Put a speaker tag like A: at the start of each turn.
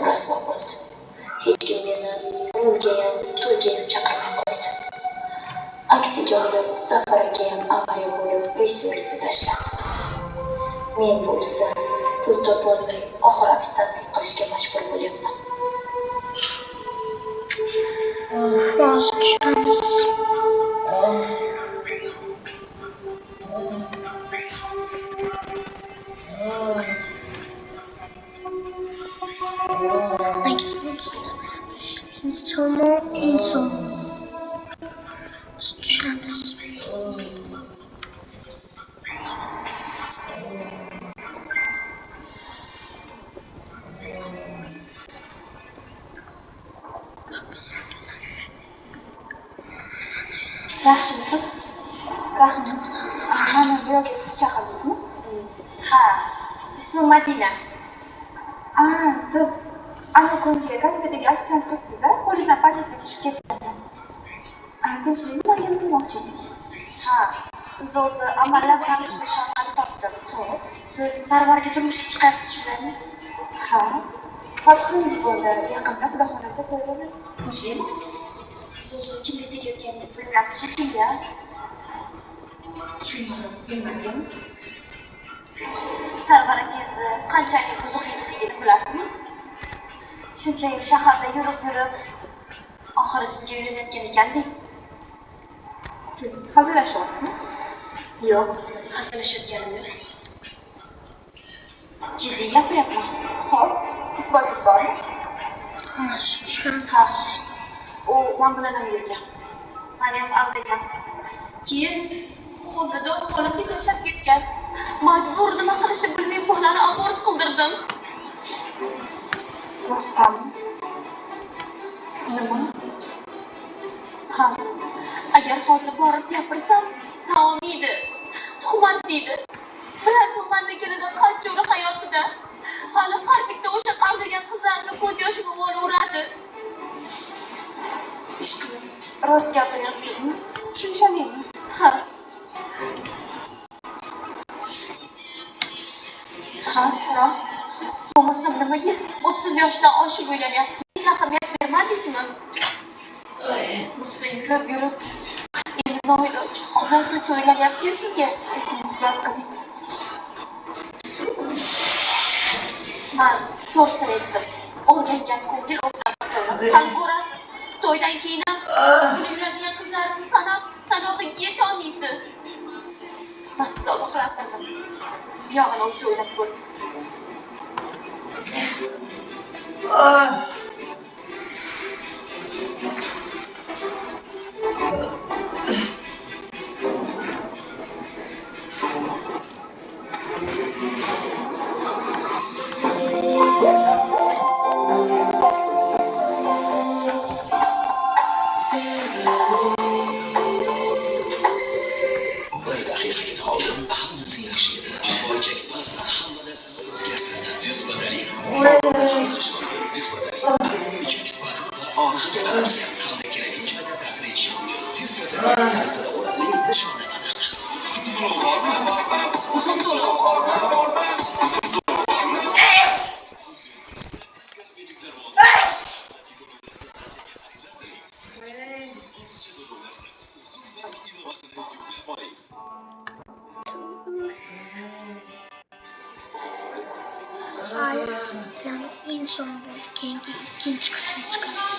A: rasvo bo'ldi. Hech kim meni rulgayam, to'ygayam chaqirmay qo'ydi. Aksiga olib, Zafar akayam avariya bo'lib, rejissyorlikni tashladi. Men bo'lsa, pul topolmay, oxir ofitsiantlik qilishga majbur bo'lyapman.
B: Hozir tushamiz. İnsan. Tushamiz.
A: Yaxshimisiz? Rahmat. Mana bu yo'lga siz chaqirdingizmi?
C: Ha, ismim Madina.
A: Siz ana kungi kafedagi ofitsiant qizsiz-a? Qo'lingizdan politsiya tushib ketgandi. Tinchlikmi, menga bilmoqchisiz?
C: Ha, siz o'zi amallab tanishib shonqani topdim.
A: Siz Sarvarga turmushga chiqyapsiz, shundaymi? Ha. Fathxoningiz bo'ldi. Yaqinda xudo xolasa to'yadi. Tinchlikmi? Siz o'zi kimga tegayotganingizni bilmayapsiz shekilli-a? Tushunmadim, bilmadingiz?
C: Sarvar akangizni qanchalik buzuqligini bilasizmi? Shuncha yil shaharda yurib, oxiri sizga uylanayotgan ekanda.
A: Siz hazillashyapsizmi?
C: Yo'q, hazillashayotganim yo'q. Jiddiy gapiryapman.
A: Xo'p, isbotingiz bormi?
C: Ha, u men bilan ham yurgan. Meni ham aldagan. Keyin qo'limga tashlab ketgan. Majbur nima qilishni bilmay bolani abort qildirdim.
A: Rostdan. Nima?
C: Ha, agar hozir borib gapirsam, taom yeydi, tuhmat deydi. Bilasizmi, mandagilida qasdyo'ri hayotida hali har bitta o'sha qaldigan qizlarni ko'z yoshini uradi.
A: Ishqilib, rost gapiryapsizmi? Shunchalikmi?
C: Ha. Ha, rost. Bo'lmasam nimaga 30 yoshdan oshib o'ylanyapti? Hech ahamiyat bermadingizmi? Bo'lsa yurib, endi noiloj onasini o'ylanyapti sizga.
A: Iltimos qiling.
C: Men to'g'risini aytdim. O'rgangan ko'ngil o'rtasida to'ymas. Hali ko'rasiz. To'ydan keyin ham uni yuradigan qizlarni sanog'iga yeta olmaysiz. Men sizni ogohlantirdim. Bu yog'ini o'sha o'ylab ko'rdim.
D: Bir daqiqagina oldin hammasi yaxshi edi. Boycha Express hamma narsani o'zgartirdi. Tuz batarey. Boycha Express og'riqqa qaralgan qanday kerakli joyda ta'sir etishi mumkin. Tuz batarey ta'siri o'rinli, nishoni aniq. Uzun to'lov.
B: Yani inson bo'ldi. Keyingi ikkinchi qismi chiqadi.